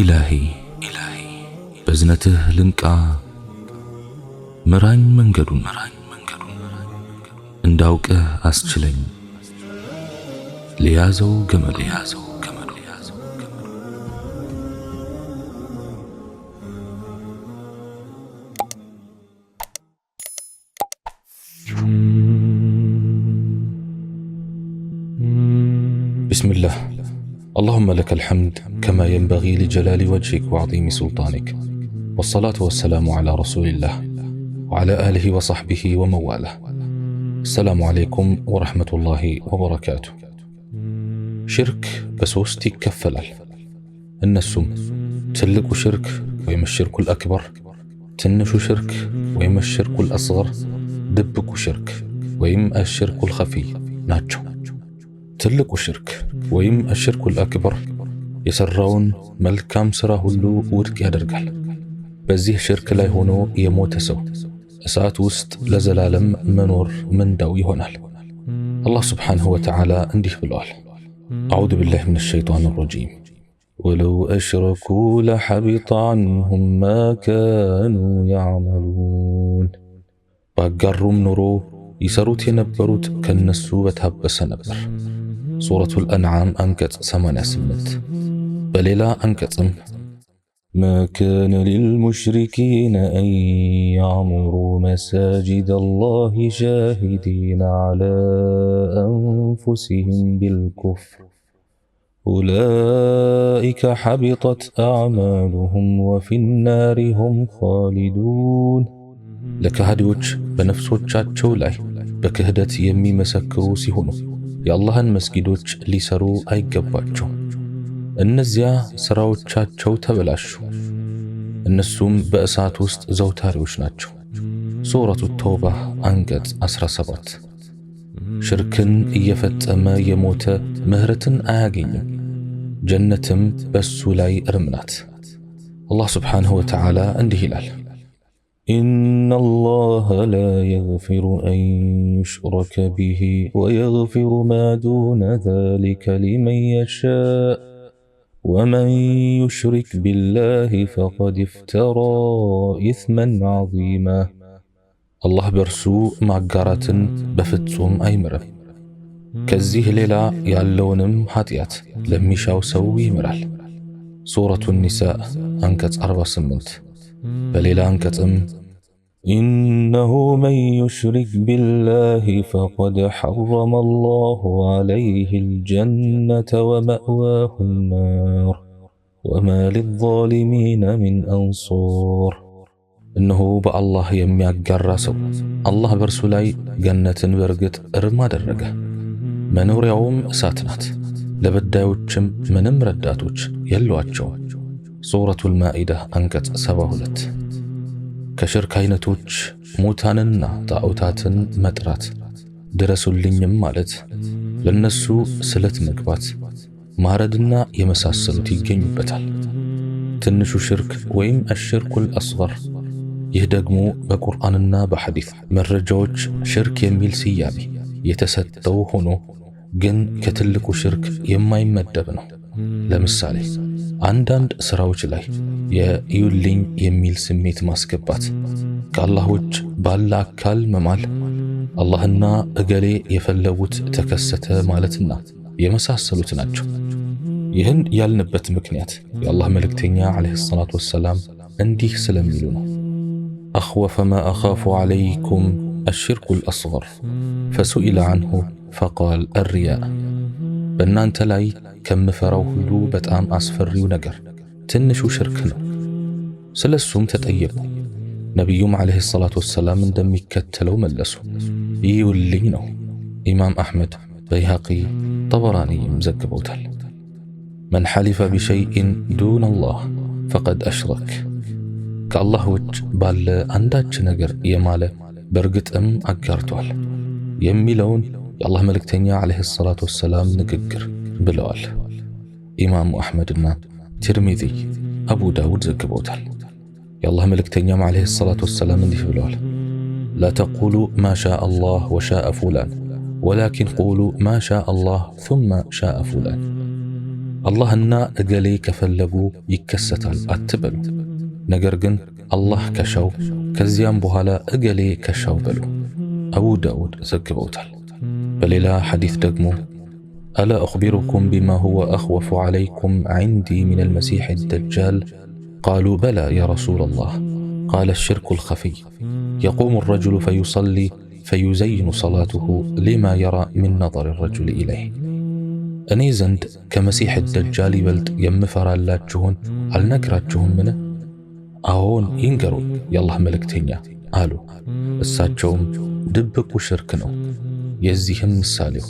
إلهي بزنته لنكا مران منجدون انداوك أسجلين ليازو جمل بسم الله. اللهم لك الحمد كما ينبغي لجلال وجهك وعظيم سلطانك، والصلاة والسلام على رسول الله وعلى آله وصحبه ومواله. السلام عليكم ورحمة الله وبركاته. شرك بسوست يكفلال النسم تلك شرك ويم الشرك الأكبر، تنش شرك ويم الشرك الأصغر، دبك شرك ويم الشرك الخفي ناتشو. تلك شرك ويم الشرك الأكبر يسرون ملكام سرا هلو ودك يدرقال بزيه شرك لا يهونو يموت سو أسات وست لزلالم منور من داوي هونال. الله سبحانه وتعالى انديه بالوال: أعوذ بالله من الشيطان الرجيم. ولو أشركوا لحبط عنهم ما كانوا يعملون. باقرم نورو يسروت ينبروت كالنسو بتهبس نبر. سورة الأنعام أنكت 88. بليلا أنكتم: ما كان للمشركين أن يعمروا مساجد الله شاهدين على أنفسهم بالكفر أولئك حبطت أعمالهم وفي النار هم خالدون. لك هدوج بنفسوቻቸው ላይ በክህደት የሚመሰክሩ ሲሆኑ የአላህን መስጊዶች ሊሰሩ አይገባቸው። እነዚያ ስራዎቻቸው ተበላሹ፣ እነሱም በእሳት ውስጥ ዘውታሪዎች ናቸው። ሱረቱ ተውባ አንቀጽ 17። ሽርክን እየፈጸመ የሞተ ምህረትን አያገኝም፣ ጀነትም በሱ ላይ እርም ናት። አላህ ሱብሓነሁ ወተዓላ እንዲህ ይላል: إن الله لا يغفر أن يشرك به ويغفر ما دون ذلك لمن يشاء ومن يشرك بالله فقد افترى إثما عظيما. الله برسو معقارة بفتسوم أيمرم كزيه ليلا يعلونم حاتيات لم يشاو سوي مرال. سورة النساء أنكت 48. بليلا أنكتم: إنه من يشرك بالله فقد حرم الله عليه الجنة ومأواه النار وما للظالمين من أنصار. إنه بالله يميقر سو الله برسولاي جنة برقت إرما درقة منور يوم ساتنات لبداوچم منم رداتوچ يلواتشو. سورة المائدة أنكت 72. ከሽርክ አይነቶች ሙታንና ጣዖታትን መጥራት፣ ድረሱልኝም ማለት፣ ለነሱ ስለት መግባት፣ ማረድና የመሳሰሉት ይገኙበታል። ትንሹ ሽርክ ወይም አሽርኩል አስገር፣ ይህ ደግሞ በቁርአንና በሐዲስ መረጃዎች ሽርክ የሚል ስያሜ የተሰጠው ሆኖ ግን ከትልቁ ሽርክ የማይመደብ ነው። ለምሳሌ አንዳንድ ስራዎች ላይ የዩልኝ የሚል ስሜት ማስገባት፣ ከአላህ ውጭ ባለ አካል መማል፣ አላህና እገሌ የፈለጉት ተከሰተ ማለትና የመሳሰሉት ናቸው። ይህን ያልንበት ምክንያት የአላህ መልእክተኛ ዓለይሂ ሰላቱ ወሰላም እንዲህ ስለሚሉ ነው: أخوف ما أخاف عليكم الشرك الأصغر فسئل عنه فقال الرياء. በእናንተ ላይ ከምፈራው ሁሉ በጣም አስፈሪው ነገር ትንሹ ሽርክ ነው። ስለሱም ተጠየቁ። ነቢዩም ዓለይሂ ሰላቱ ወሰላም እንደሚከተለው መለሱ: ይውልኝ ነው። ኢማም አሕመድ፣ በይሃቂ፣ ጠበራኒም ዘግበውታል። መን ሐሊፈ ቢሸይኢን ዱነ አላህ ፈቀድ አሽረክ። ከአላህ ውጭ ባለ አንዳች ነገር የማለ በእርግጥም አጋርቷል የሚለውን የአላህ መልእክተኛ ዓለይሂ ሰላቱ ወሰላም ንግግር ብለዋል። ኢማሙ አሕመድና ትርሚዚ፣ አቡ ዳውድ ዘግበውታል። የአላህ መልእክተኛም ዓለይሂ ሰላቱ ወሰላም እንዲህ ብለዋል: ላ ተቁሉ ማ ሻአ አላህ ወሻአ ፉላን ወላኪን ቁሉ ማ ሻአ አላህ ثم ሻአ ፉላን። አላህና እገሌ ከፈለጉ ይከሰታል አትበሉ። ነገር ግን አላህ ከሻው ከዚያም በኋላ እገሌ ከሻው በሉ። አቡ ዳውድ ዘግበውታል። በሌላ ሐዲስ ደግሞ ألا أخبركم بما هو أخوف عليكم عندي من المسيح الدجال؟ قالوا بلى يا رسول الله. قال الشرك الخفي، يقوم الرجل فيصلي فيزين صلاته لما يرى من نظر الرجل إليه. أني زند كمسيح الدجال بلد يمفرالاتشون النكراتشون منه أهون ينقروا يالله ملكتينيا قالوا الساتشوم دبك وشركنو يزيهم الساليو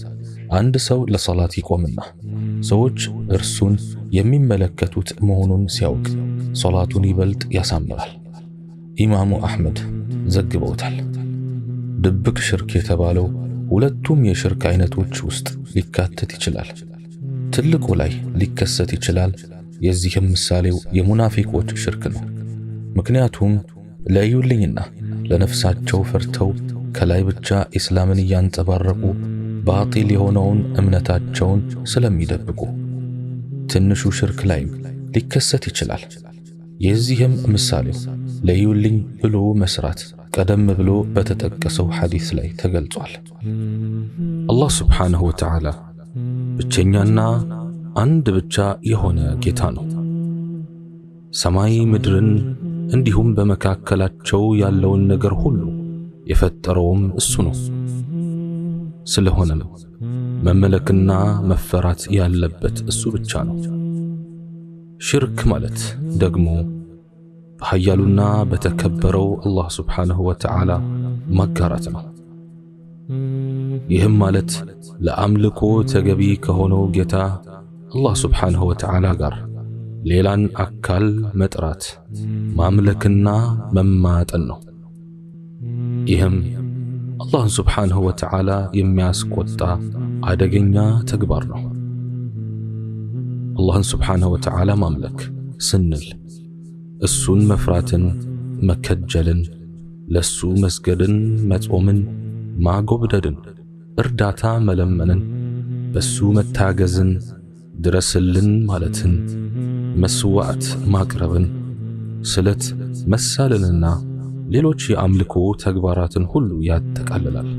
አንድ ሰው ለሰላት ይቆምና ሰዎች እርሱን የሚመለከቱት መሆኑን ሲያውቅ ሶላቱን ይበልጥ ያሳምራል። ኢማሙ አሕመድ ዘግበውታል። ድብቅ ሽርክ የተባለው ሁለቱም የሽርክ አይነቶች ውስጥ ሊካተት ይችላል። ትልቁ ላይ ሊከሰት ይችላል። የዚህም ምሳሌው የሙናፊቆች ሽርክ ነው። ምክንያቱም ለዩልኝና ለነፍሳቸው ፈርተው ከላይ ብቻ ኢስላምን እያንጸባረቁ ባጢል የሆነውን እምነታቸውን ስለሚደብቁ። ትንሹ ሽርክ ላይም ሊከሰት ይችላል። የዚህም ምሳሌው ለዩልኝ ብሎ መስራት ቀደም ብሎ በተጠቀሰው ሐዲስ ላይ ተገልጿል። አላህ ሱብሓነሁ ወተዓላ ብቸኛና አንድ ብቻ የሆነ ጌታ ነው። ሰማይ ምድርን እንዲሁም በመካከላቸው ያለውን ነገር ሁሉ የፈጠረውም እሱ ነው። ስለሆነም መመለክና መፈራት ያለበት እሱ ብቻ ነው። ሽርክ ማለት ደግሞ በኃያሉና በተከበረው አላህ ሱብሓነሁ ወተዓላ ማጋራት ነው። ይህም ማለት ለአምልኮ ተገቢ ከሆነው ጌታ አላህ ሱብሓነሁ ወተዓላ ጋር ሌላን አካል መጥራት፣ ማምለክና መማጠን ነው። ይህም አላህን ሱብሓነሁ ወተዓላ የሚያስቆጣ አደገኛ ተግባር ነው። አላህን ሱብሓነሁ ወተዓላ ማምለክ ስንል እሱን መፍራትን፣ መከጀልን፣ ለሱ መስገድን፣ መጾምን፣ ማጎብደድን፣ እርዳታ መለመንን፣ በሱ መታገዝን፣ ድረስልን ማለትን፣ መስዋዕት ማቅረብን፣ ስለት መሳልንና ሌሎች የአምልኮ ተግባራትን ሁሉ ያጠቃልላል።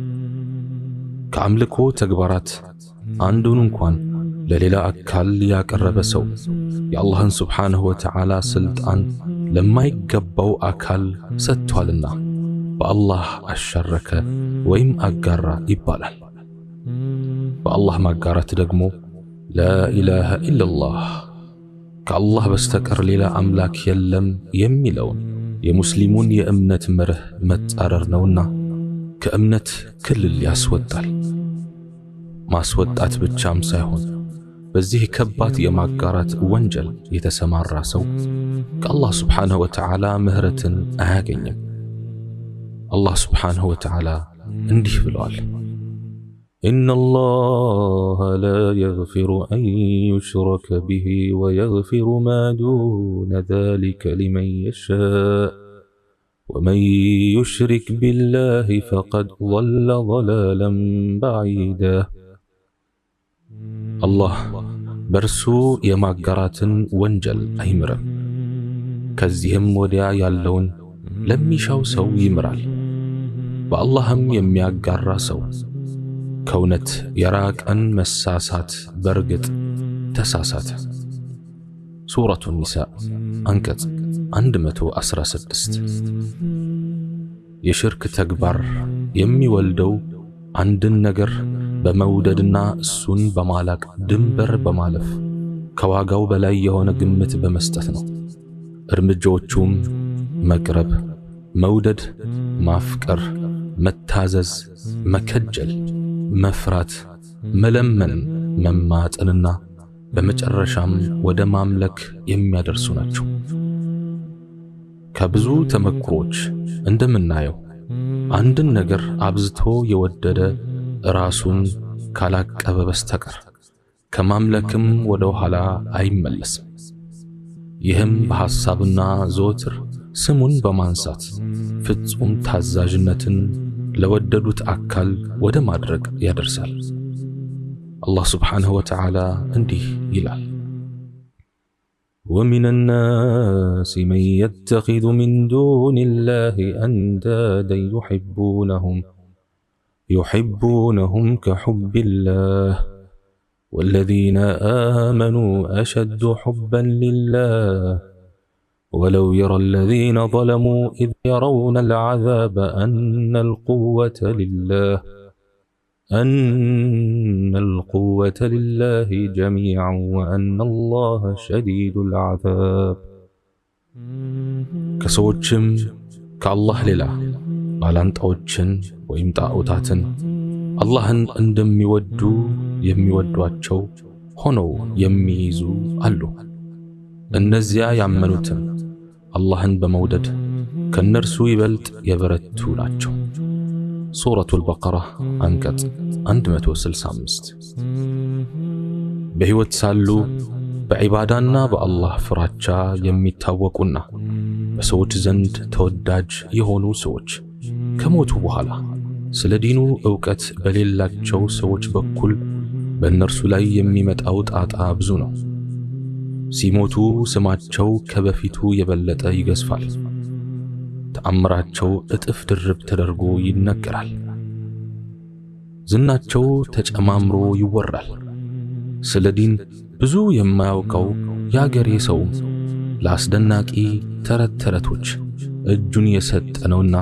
ከአምልኮ ተግባራት አንዱን እንኳን ለሌላ አካል ያቀረበ ሰው የአላህን ሱብሓነሁ ወተዓላ ስልጣን ለማይገባው አካል ሰጥቷልና በአላህ አሸረከ ወይም አጋራ ይባላል። በአላህ ማጋራት ደግሞ ላኢላሃ ኢለላህ ከአላህ በስተቀር ሌላ አምላክ የለም የሚለውን የሙስሊሙን የእምነት መርህ መጻረር ነውና ከእምነት ክልል ያስወጣል። ማስወጣት ብቻም ሳይሆን በዚህ ከባድ የማጋራት ወንጀል የተሰማራ ሰው ከአላህ ሱብሓነሁ ወተዓላ ምህረትን አያገኝም። አላህ ሱብሓነሁ ወተዓላ እንዲህ ብለዋል፣ إن الله لا يغفر أن يشرك به ويغفر ما دون ذلك لمن يشاء ومن يشرك بالله فقد ضل ضلالا بعيدا. الله برسو يماغراتن وانجل أيمرم كزيهم وديا يالون لم يشاو سو يمرال واللهم يمياغر سو كونت يراك أن مساسات برقت تساسات. سورة النساء أنكت عندمتو أسرى سدست. يشرك تكبر يمي والدو عند النجر بموددنا السن بمالك دنبر بمالف كواغاو بلاي يهون قمت بمستثنو ارمجوچوم مقرب مودد مافكر متازز مكجل መፍራት መለመን መማጠንና በመጨረሻም ወደ ማምለክ የሚያደርሱ ናቸው። ከብዙ ተመክሮች እንደምናየው አንድን ነገር አብዝቶ የወደደ ራሱን ካላቀበ በስተቀር ከማምለክም ወደ ኋላ አይመለስም። ይህም በሐሳብና ዘወትር ስሙን በማንሳት ፍጹም ታዛዥነትን ለወደዱት አካል ወደ ማድረግ ያደርሳል። አላህ ሱብሓነሁ ወተዓላ እንዲህ ይላል፣ ومن الناس من يتخذ من دون الله أندادا يحبونهم كحب الله والذين آمنوا أشد حبا لله ولو يرى الذين ظلموا إذ يرون العذاب أن القوة لله جميعا وأن الله شديد العذاب كسوچم كالله لله ባላንጣዎችን ወይም ጣዖታትን አላህን እንደሚወዱ የሚወዷቸው ሆነው የሚይዙ አሉ። እነዚያ ያመኑትን አላህን በመውደድ ከነርሱ ይበልጥ የበረቱ ናቸው። ሱረቱል በቀራ አንቀጽ 165 በሕይወት ሳሉ በዒባዳና በአላህ ፍራቻ የሚታወቁና በሰዎች ዘንድ ተወዳጅ የሆኑ ሰዎች ከሞቱ በኋላ ስለ ዲኑ ዕውቀት በሌላቸው ሰዎች በኩል በእነርሱ ላይ የሚመጣው ጣጣ ብዙ ነው። ሲሞቱ ስማቸው ከበፊቱ የበለጠ ይገዝፋል። ተአምራቸው እጥፍ ድርብ ተደርጎ ይነገራል። ዝናቸው ተጨማምሮ ይወራል። ስለ ዲን ብዙ የማያውቀው ያገሬ ሰው ለአስደናቂ ተረት ተረቶች እጁን የሰጠ ነውና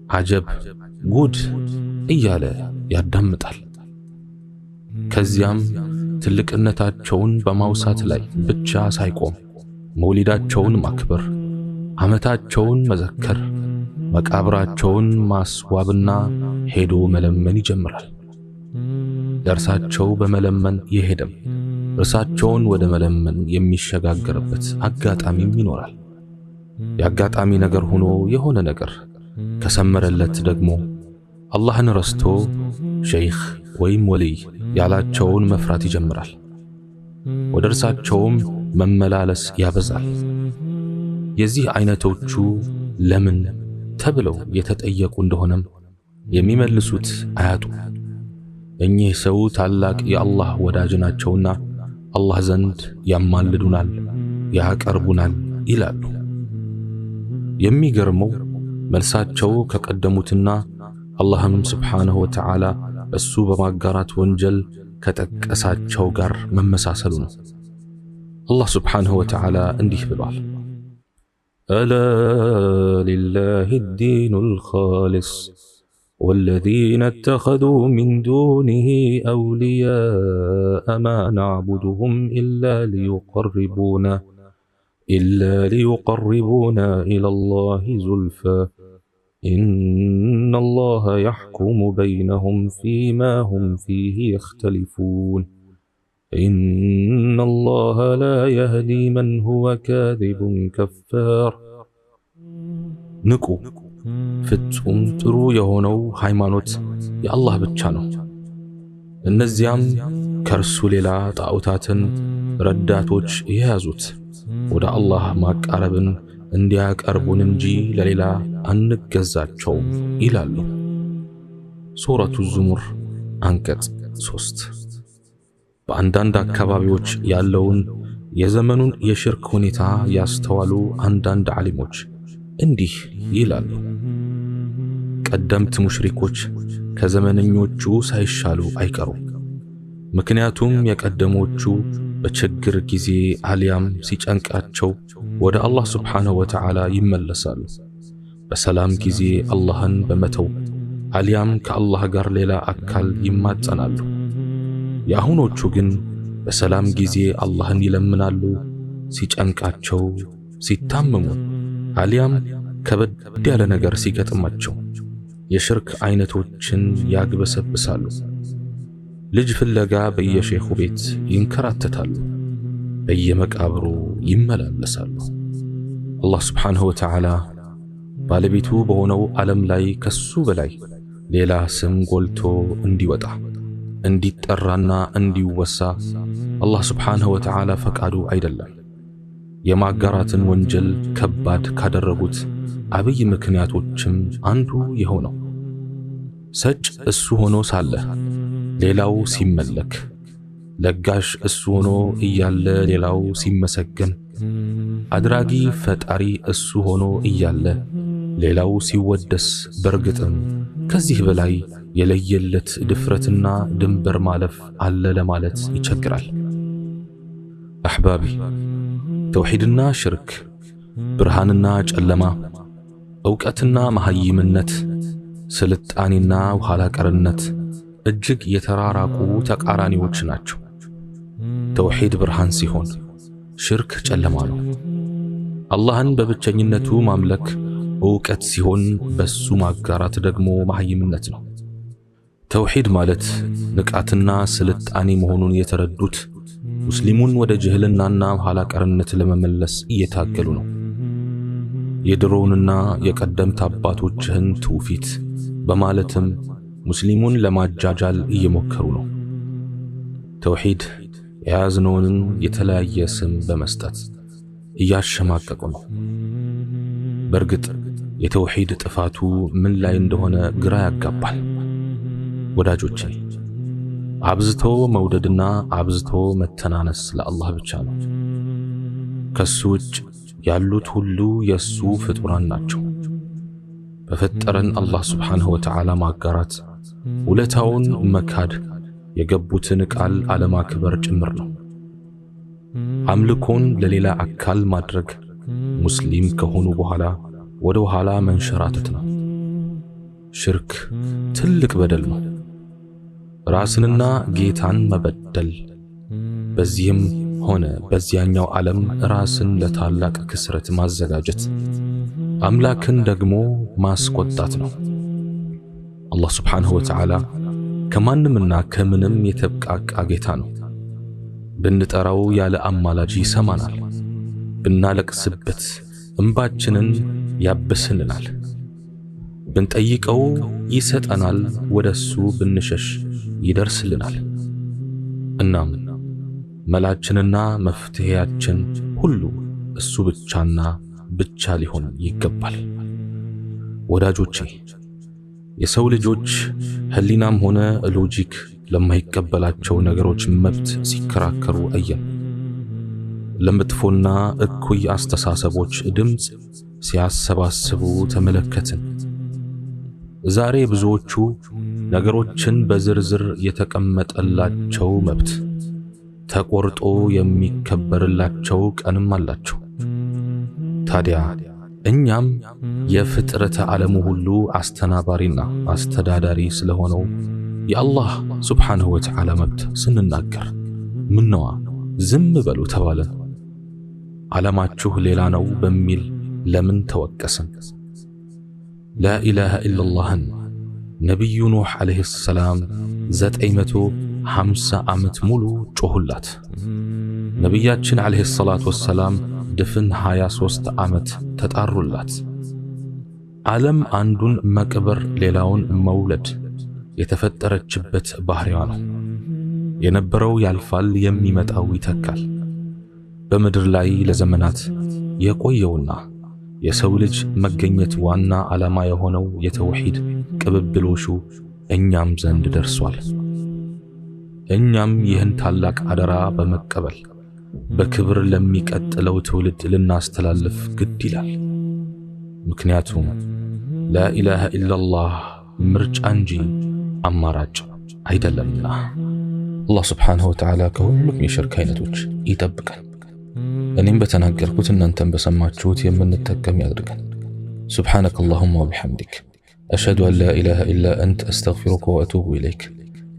አጀብ ጉድ እያለ ያዳምጣል። ከዚያም ትልቅነታቸውን በማውሳት ላይ ብቻ ሳይቆም መውሊዳቸውን ማክበር፣ ዓመታቸውን መዘከር፣ መቃብራቸውን ማስዋብና ሄዶ መለመን ይጀምራል። ለእርሳቸው በመለመን የሄደም እርሳቸውን ወደ መለመን የሚሸጋገርበት አጋጣሚም ይኖራል። የአጋጣሚ ነገር ሆኖ የሆነ ነገር ከሰመረለት ደግሞ አላህን ረስቶ ሸይኽ ወይም ወልይ ያላቸውን መፍራት ይጀምራል። ወደ እርሳቸውም መመላለስ ያበዛል። የዚህ አይነቶቹ ለምን ተብለው የተጠየቁ እንደሆነም የሚመልሱት አያጡ። እኚህ ሰው ታላቅ የአላህ ወዳጅ ናቸውና አላህ ዘንድ ያማልዱናል፣ ያቀርቡናል ይላሉ። የሚገርመው መልሳቸው ከቀደሙትና አላህም ስብሓነሁ ወተዓላ እሱ በማጋራት ወንጀል ከጠቀሳቸው ጋር መመሳሰሉ ነው። አላህ ስብሓነሁ ወተዓላ እንዲህ ብሏል፣ አላ ሊላሂ ዲኑል ኻሊስ والذين اتخذوا من دونه أولياء ما نعبدهم إلا ليقربونا إلى الله زلفى إن الله يحكم بينهم فيما هم فيه يختلفون إن الله لا يهدي من هو كاذب كفار نكو ፍጹም ጥሩ የሆነው ሃይማኖት የአላህ ብቻ ነው። እነዚያም ከርሱ ሌላ ጣዖታትን ረዳቶች የያዙት ወደ አላህ ማቃረብን እንዲያቀርቡን እንጂ ለሌላ አንገዛቸውም ይላሉ። ሱረቱ ዙሙር አንቀጽ 3 በአንዳንድ አካባቢዎች ያለውን የዘመኑን የሽርክ ሁኔታ ያስተዋሉ አንዳንድ ዓሊሞች እንዲህ ይላሉ፣ ቀደምት ሙሽሪኮች ከዘመነኞቹ ሳይሻሉ አይቀሩም። ምክንያቱም የቀደሞቹ በችግር ጊዜ አልያም ሲጨንቃቸው ወደ አላህ ስብሓነሁ ወተዓላ ይመለሳሉ። በሰላም ጊዜ አላህን በመተው አልያም ከአላህ ጋር ሌላ አካል ይማጸናሉ። የአሁኖቹ ግን በሰላም ጊዜ አላህን ይለምናሉ፣ ሲጨንቃቸው፣ ሲታመሙ አልያም ከበድ ያለ ነገር ሲገጥማቸው የሽርክ አይነቶችን ያግበሰብሳሉ። ልጅ ፍለጋ በየሼኹ ቤት ይንከራተታሉ፣ በየመቃብሩ ይመላለሳሉ። አላህ ስብሓነሁ ወተዓላ ባለቤቱ በሆነው ዓለም ላይ ከሱ በላይ ሌላ ስም ጎልቶ እንዲወጣ እንዲጠራና እንዲወሳ አላህ ስብሓነሁ ወተዓላ ፈቃዱ አይደለም። የማጋራትን ወንጀል ከባድ ካደረጉት አብይ ምክንያቶችም አንዱ የሆነው ሰጭ እሱ ሆኖ ሳለ ሌላው ሲመለክ ለጋሽ እሱ ሆኖ እያለ ሌላው ሲመሰገን፣ አድራጊ ፈጣሪ እሱ ሆኖ እያለ ሌላው ሲወደስ፣ በርግጥም ከዚህ በላይ የለየለት ድፍረትና ድንበር ማለፍ አለ ለማለት ይቸግራል። አሕባቢ፣ ተውሂድና ሽርክ፣ ብርሃንና ጨለማ፣ ዕውቀትና መሐይምነት፣ ስልጣኔና ኋላ ቀርነት እጅግ የተራራቁ ተቃራኒዎች ናቸው። ተውሂድ ብርሃን ሲሆን ሽርክ ጨለማ ነው። አላህን በብቸኝነቱ ማምለክ ዕውቀት ሲሆን በሱ ማጋራት ደግሞ መሐይምነት ነው። ተውሂድ ማለት ንቃትና ስልጣኔ መሆኑን የተረዱት ሙስሊሙን ወደ ጅህልናና ኋላ ቀርነት ለመመለስ እየታገሉ ነው። የድሮውንና የቀደምት አባቶችህን ትውፊት በማለትም ሙስሊሙን ለማጃጃል እየሞከሩ ነው። ተውሂድ የያዝነውን የተለያየ ስም በመስጠት እያሸማቀቁ ነው። በእርግጥ የተውሂድ ጥፋቱ ምን ላይ እንደሆነ ግራ ያጋባል። ወዳጆቼ፣ አብዝቶ መውደድና አብዝቶ መተናነስ ለአላህ ብቻ ነው። ከሱ ውጭ ያሉት ሁሉ የሱ ፍጡራን ናቸው። በፈጠረን አላህ ሱብሓነሁ ወተዓላ ማጋራት፣ ውለታውን መካድ፣ የገቡትን ቃል አለማክበር ጭምር ነው። አምልኮን ለሌላ አካል ማድረግ ሙስሊም ከሆኑ በኋላ ወደ ኋላ መንሸራተት ነው። ሽርክ ትልቅ በደል ነው። ራስንና ጌታን መበደል፣ በዚህም ሆነ በዚያኛው ዓለም ራስን ለታላቅ ክስረት ማዘጋጀት፣ አምላክን ደግሞ ማስቆጣት ነው። አላህ ሱብሓነሁ ወተዓላ ከማንምና ከምንም የተብቃቃ ጌታ ነው። ብንጠራው ያለ አማላጅ ይሰማናል። ብናለቅስበት እንባችንን ያብስልናል። ብንጠይቀው ይሰጠናል። ወደሱ ብንሸሽ ይደርስልናል። እናም መላችንና መፍትሄያችን ሁሉ እሱ ብቻና ብቻ ሊሆን ይገባል። ወዳጆቼ፣ የሰው ልጆች ህሊናም ሆነ ሎጂክ ለማይቀበላቸው ነገሮች መብት ሲከራከሩ አየን። ለመጥፎና እኩይ አስተሳሰቦች ድምፅ ሲያሰባስቡ ተመለከትን። ዛሬ ብዙዎቹ ነገሮችን በዝርዝር የተቀመጠላቸው መብት ተቆርጦ የሚከበርላቸው ቀንም አላቸው። ታዲያ እኛም የፍጥረተ ዓለሙ ሁሉ አስተናባሪና አስተዳዳሪ ስለሆነው የአላህ ሱብሓነሁ ወተዓላ መብት ስንናገር ምነዋ ዝም በሉ ተባለን? ዓላማችሁ ሌላ ነው በሚል ለምን ተወቀስን? ላኢላሃ ኢለላህን ነቢዩ ኑህ ዓለይሂ ሰላም 950 ዓመት ሙሉ ጮኹላት። ነቢያችን ዓለይሂ ሰላቱ ወሰላም ድፍን 23 ዓመት ተጣሩላት። ዓለም አንዱን መቅበር ሌላውን መውለድ የተፈጠረችበት ባህሪዋ ነው። የነበረው ያልፋል፣ የሚመጣው ይተካል። በምድር ላይ ለዘመናት የቆየውና የሰው ልጅ መገኘት ዋና ዓላማ የሆነው የተውሂድ ቅብብሎሹ እኛም ዘንድ ደርሷል። እኛም ይህን ታላቅ አደራ በመቀበል በክብር ለሚቀጥለው ትውልድ ልናስተላልፍ ግድ ይላል። ምክንያቱም ላኢላሃ ኢለላህ ምርጫ እንጂ አማራጭ አይደለምና። አላህ ሱብሓነሁ ወተዓላ ከሁሉም የሽርክ አይነቶች ይጠብቃል። እኔም በተናገርኩት እናንተም በሰማችሁት የምንጠቀም ያድርገን። ሱብሓነከ አላሁመ ወቢሐምዲክ አሽሀዱ አን ላ ኢላሃ ኢላ አንተ አስተግፊሩከ ወአቱቡ ኢለይክ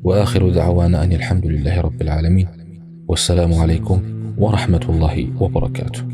ወአኺሩ ደዕዋና አን አልሐምዱሊላሂ ረቢል ዓለሚን ወሰላሙ ዓለይኩም ወረሕመቱላሂ ወበረካቱሁ።